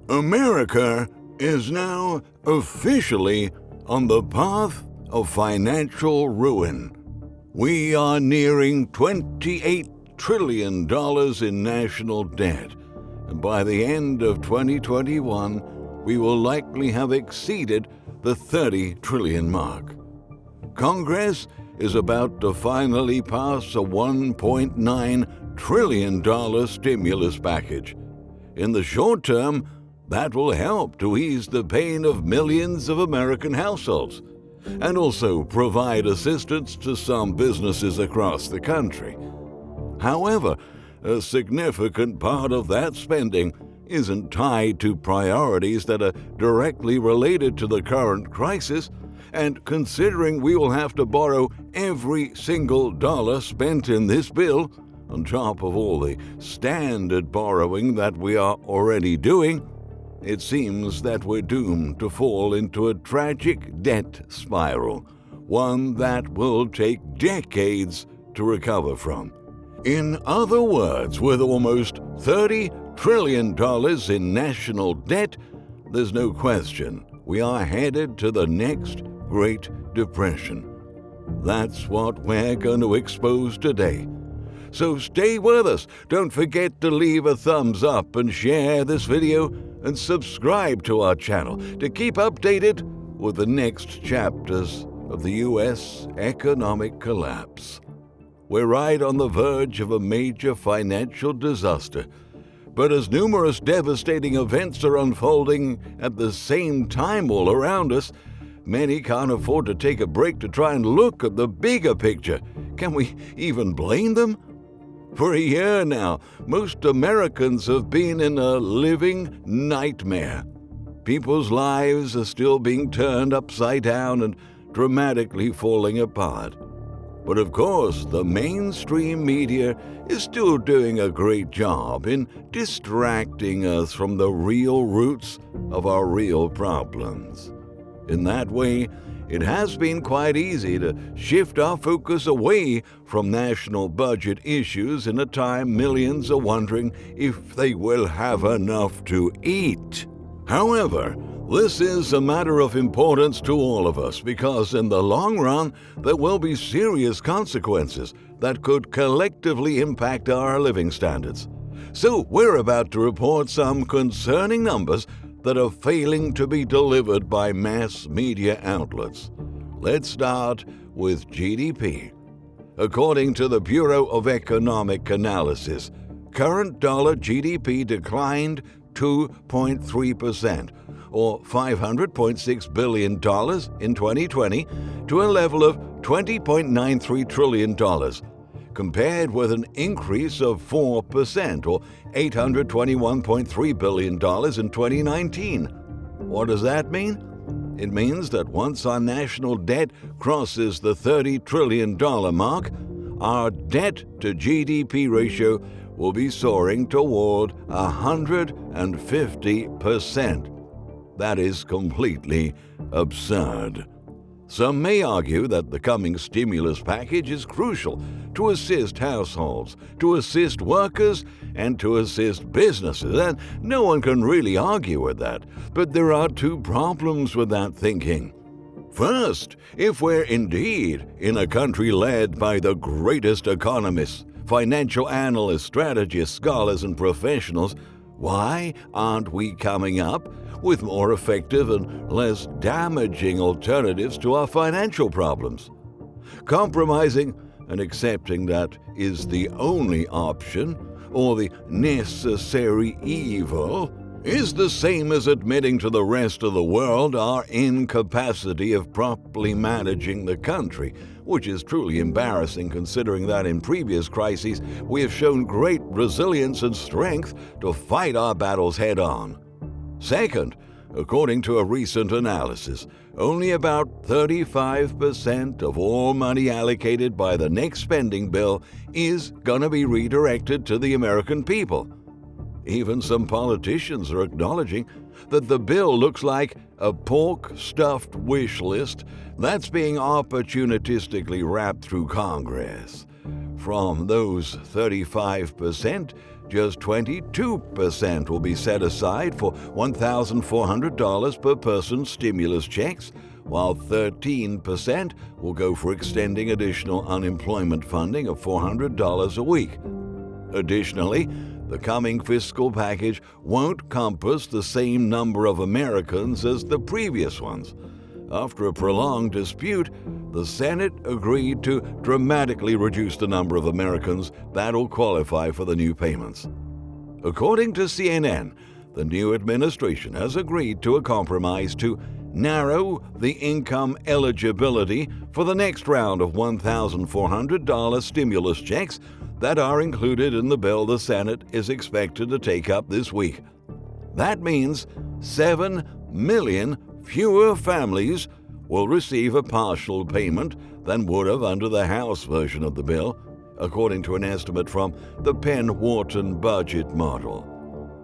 America is now officially on the path of financial ruin. We are nearing $28 trillion in national debt, and by the end of 2021, we will likely have exceeded the 30 trillion mark. Congress is about to finally pass a $1.9 trillion stimulus package. In the short term, that will help to ease the pain of millions of American households and also provide assistance to some businesses across the country. However, a significant part of that spending isn't tied to priorities that are directly related to the current crisis, and considering we will have to borrow every single dollar spent in this bill, on top of all the standard borrowing that we are already doing, it seems that we're doomed to fall into a tragic debt spiral, one that will take decades to recover from. In other words, with almost $30 trillion in national debt, there's no question we are headed to the next Great Depression. That's what we're going to expose today. So stay with us. Don't forget to leave a thumbs up and share this video and subscribe to our channel to keep updated with the next chapters of the U.S. economic collapse. We're right on the verge of a major financial disaster, but as numerous devastating events are unfolding at the same time all around us, many can't afford to take a break to try and look at the bigger picture. Can we even blame them? For a year now, most Americans have been in a living nightmare. People's lives are still being turned upside down and dramatically falling apart. But of course, the mainstream media is still doing a great job in distracting us from the real roots of our real problems. In that way, it has been quite easy to shift our focus away from national budget issues in a time millions are wondering if they will have enough to eat. However, this is a matter of importance to all of us because in the long run, there will be serious consequences that could collectively impact our living standards. So we're about to report some concerning numbers that are failing to be delivered by mass media outlets. Let's start with GDP. According to the Bureau of Economic Analysis, current dollar GDP declined 2.3%, or $500.6 billion in 2020, to a level of $20.93 trillion, compared with an increase of 4%, or $821.3 billion in 2019. What does that mean? It means that once our national debt crosses the $30 trillion mark, our debt to GDP ratio will be soaring toward 150%. That is completely absurd. Some may argue that the coming stimulus package is crucial to assist households, to assist workers, and to assist businesses, and no one can really argue with that. But there are two problems with that thinking. First, if we're indeed in a country led by the greatest economists, financial analysts, strategists, scholars, and professionals, why aren't we coming up with more effective and less damaging alternatives to our financial problems? Compromising and accepting that is the only option, or the necessary evil, is the same as admitting to the rest of the world our incapacity of properly managing the country, which is truly embarrassing considering that in previous crises we have shown great resilience and strength to fight our battles head-on. Second, according to a recent analysis, only about 35% of all money allocated by the next spending bill is going to be redirected to the American people. Even some politicians are acknowledging that the bill looks like a pork-stuffed wish list that's being opportunistically wrapped through Congress. From those 35%, just 22% will be set aside for $1,400 per person stimulus checks, while 13% will go for extending additional unemployment funding of $400 a week. Additionally, the coming fiscal package won't compass the same number of Americans as the previous ones. After a prolonged dispute, the Senate agreed to dramatically reduce the number of Americans that'll qualify for the new payments. According to CNN, the new administration has agreed to a compromise to narrow the income eligibility for the next round of $1,400 stimulus checks that are included in the bill the Senate is expected to take up this week. That means 7 million fewer families will receive a partial payment than would have under the House version of the bill, according to an estimate from the Penn-Wharton budget model.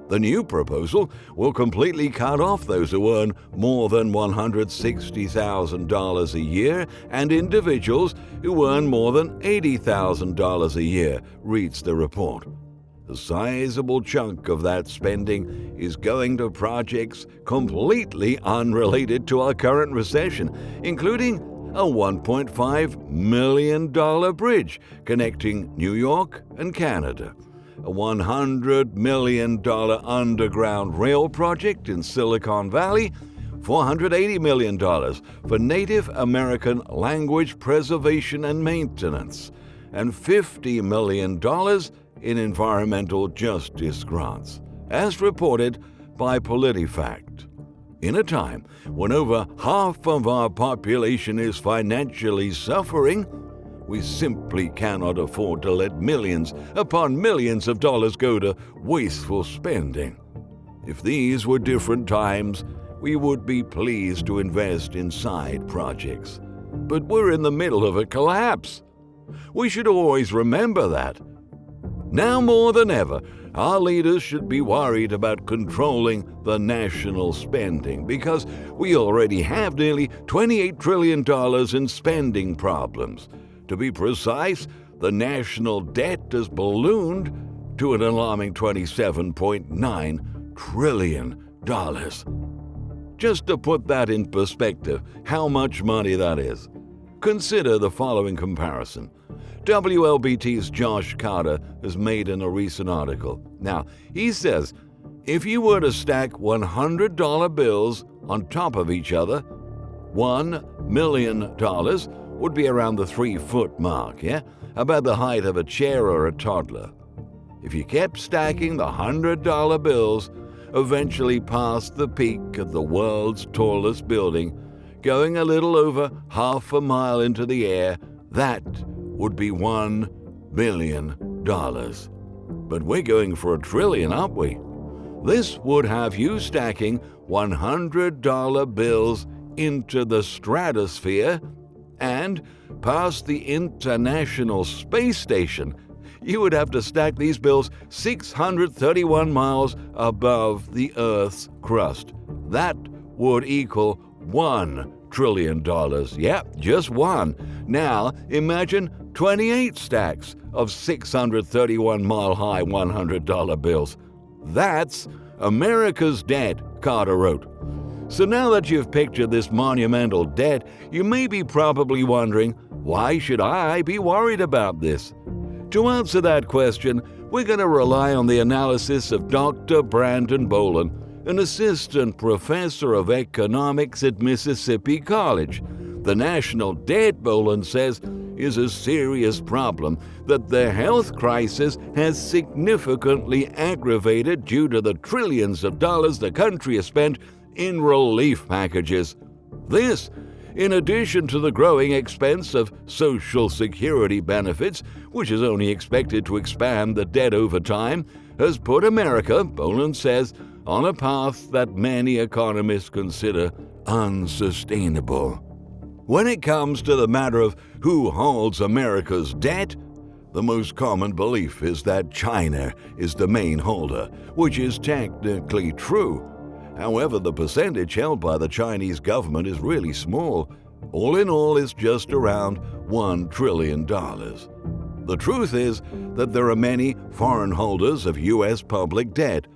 The new proposal will completely cut off those who earn more than $160,000 a year and individuals who earn more than $80,000 a year, reads the report. A sizable chunk of that spending is going to projects completely unrelated to our current recession, including a $1.5 million bridge connecting New York and Canada, a $100 million underground rail project in Silicon Valley, $480 million for Native American language preservation and maintenance, and $50 million in environmental justice grants, as reported by PolitiFact. In a time when over half of our population is financially suffering, we simply cannot afford to let millions upon millions of dollars go to wasteful spending. If these were different times, we would be pleased to invest in side projects. But we're in the middle of a collapse. We should always remember that. Now more than ever, our leaders should be worried about controlling the national spending because we already have nearly $28 trillion in spending problems. To be precise, the national debt has ballooned to an alarming $27.9 trillion. Just to put that in perspective, how much money that is, consider the following comparison. WLBT's Josh Carter has made in a recent article. Now, he says, if you were to stack $100 bills on top of each other, $1 million would be around the 3-foot mark, about the height of a chair or a toddler. If you kept stacking the $100 bills, eventually past the peak of the world's tallest building, going a little over half a mile into the air, that would be $1 billion. But we're going for $1 trillion, aren't we? This would have you stacking $100 bills into the stratosphere and past the International Space Station. You would have to stack these bills 631 miles above the Earth's crust. That would equal $1 trillion. Yep, just one. Now, imagine 28 stacks of 631-mile-high $100 bills. That's America's debt, Carter wrote. So now that you've pictured this monumental debt, you may be probably wondering, why should I be worried about this? To answer that question, we're going to rely on the analysis of Dr. Brandon Boland, an assistant professor of economics at Mississippi College. The national debt, Boland says, is a serious problem that the health crisis has significantly aggravated due to the trillions of dollars the country has spent in relief packages. This, in addition to the growing expense of Social Security benefits, which is only expected to expand the debt over time, has put America, Boland says, on a path that many economists consider unsustainable. When it comes to the matter of who holds America's debt, the most common belief is that China is the main holder, which is technically true. However, the percentage held by the Chinese government is really small. All in all, it's just around $1 trillion. The truth is that there are many foreign holders of U.S. public debt.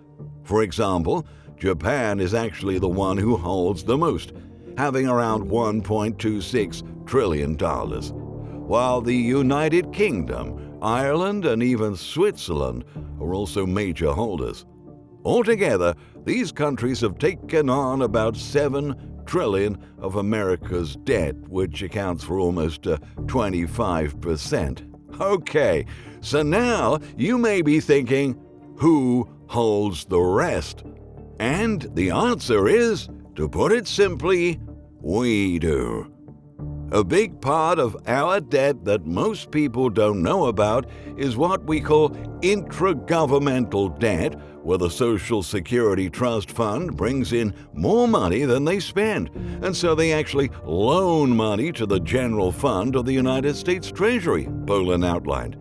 For example, Japan is actually the one who holds the most, having around $1.26 trillion, while the United Kingdom, Ireland, and even Switzerland are also major holders. Altogether, these countries have taken on about $7 trillion of America's debt, which accounts for almost 25%. Okay, so now you may be thinking, who holds the rest? And the answer is, to put it simply, we do. A big part of our debt that most people don't know about is what we call intragovernmental debt, where the Social Security Trust Fund brings in more money than they spend, and so they actually loan money to the general fund of the United States Treasury, Boland outlined.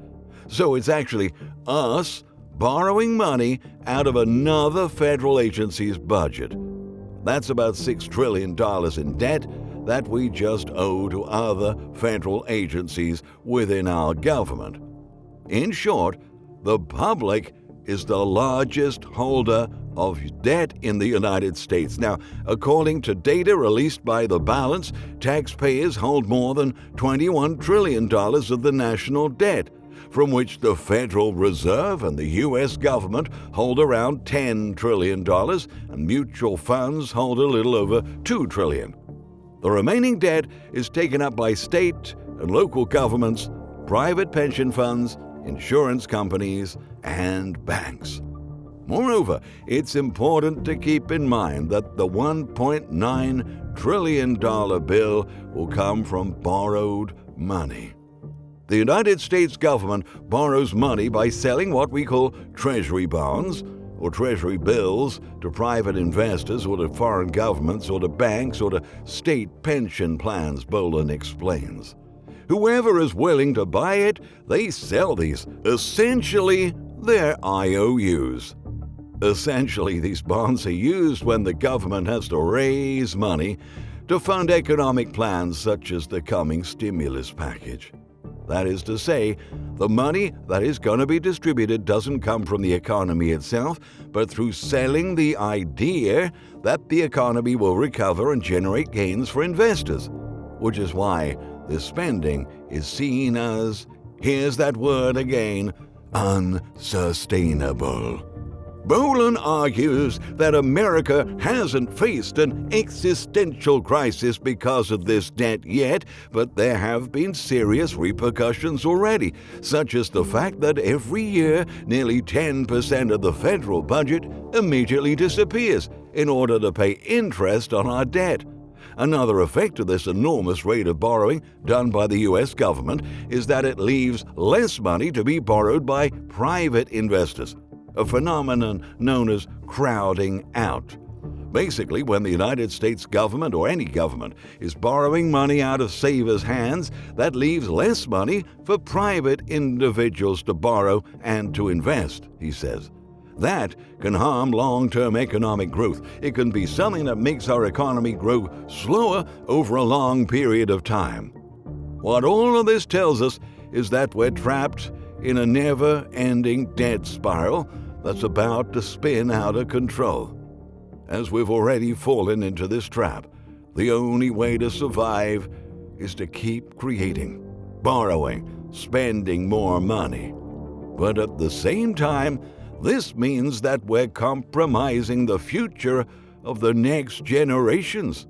So it's actually us borrowing money out of another federal agency's budget. That's about $6 trillion in debt that we just owe to other federal agencies within our government. In short, the public is the largest holder of debt in the United States. Now, according to data released by The Balance, taxpayers hold more than $21 trillion of the national debt, from which the Federal Reserve and the U.S. government hold around $10 trillion, and mutual funds hold a little over $2 trillion. The remaining debt is taken up by state and local governments, private pension funds, insurance companies, and banks. Moreover, it's important to keep in mind that the $1.9 trillion bill will come from borrowed money. The United States government borrows money by selling what we call treasury bonds, or treasury bills, to private investors or to foreign governments or to banks or to state pension plans, Boland explains. Whoever is willing to buy it, they sell these. Essentially, they're IOUs. Essentially, these bonds are used when the government has to raise money to fund economic plans such as the coming stimulus package. That is to say, the money that is going to be distributed doesn't come from the economy itself, but through selling the idea that the economy will recover and generate gains for investors, which is why this spending is seen as, here's that word again, unsustainable. Boland argues that America hasn't faced an existential crisis because of this debt yet, but there have been serious repercussions already, such as the fact that every year nearly 10% of the federal budget immediately disappears in order to pay interest on our debt. Another effect of this enormous rate of borrowing done by the U.S. government is that it leaves less money to be borrowed by private investors, a phenomenon known as crowding out. Basically, when the United States government or any government is borrowing money out of savers' hands, that leaves less money for private individuals to borrow and to invest, he says. That can harm long-term economic growth. It can be something that makes our economy grow slower over a long period of time. What all of this tells us is that we're trapped in a never-ending debt spiral that's about to spin out of control. As we've already fallen into this trap, the only way to survive is to keep creating, borrowing, spending more money. But at the same time, this means that we're compromising the future of the next generations.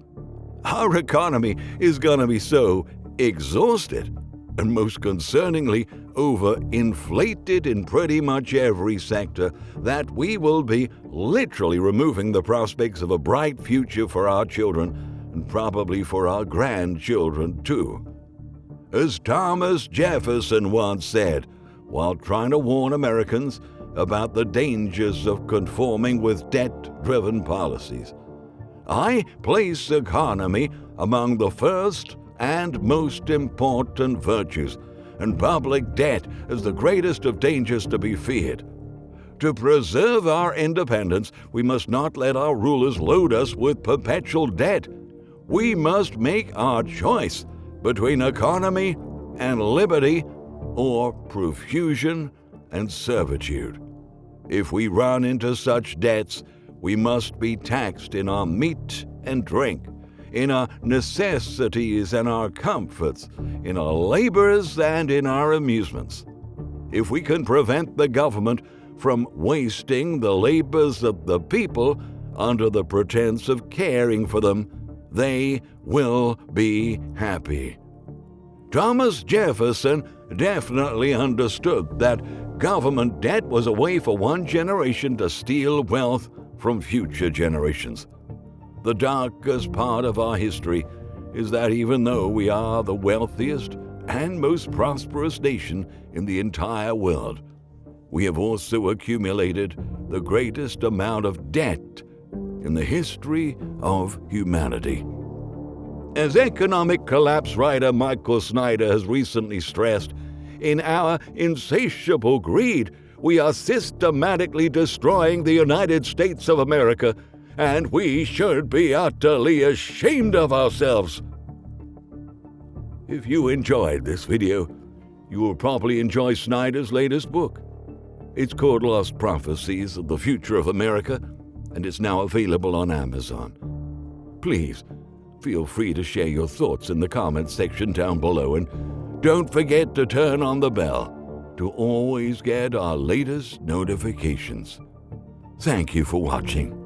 Our economy is going to be so exhausted, and most concerningly, overinflated in pretty much every sector, that we will be literally removing the prospects of a bright future for our children, and probably for our grandchildren too. As Thomas Jefferson once said, while trying to warn Americans about the dangers of conforming with debt-driven policies, I place economy among the first and most important virtues, and public debt is the greatest of dangers to be feared. To preserve our independence, we must not let our rulers load us with perpetual debt. We must make our choice between economy and liberty or profusion and servitude. If we run into such debts, we must be taxed in our meat and drink, in our necessities and our comforts, in our labors and in our amusements. If we can prevent the government from wasting the labors of the people under the pretense of caring for them, they will be happy. Thomas Jefferson definitely understood that government debt was a way for one generation to steal wealth from future generations. The darkest part of our history is that even though we are the wealthiest and most prosperous nation in the entire world, we have also accumulated the greatest amount of debt in the history of humanity. As economic collapse writer Michael Snyder has recently stressed, in our insatiable greed, we are systematically destroying the United States of America, and we should be utterly ashamed of ourselves. If you enjoyed this video, you will probably enjoy Snyder's latest book. It's called Lost Prophecies of the Future of America, and it's now available on Amazon. Please, feel free to share your thoughts in the comments section down below, and don't forget to turn on the bell to always get our latest notifications. Thank you for watching.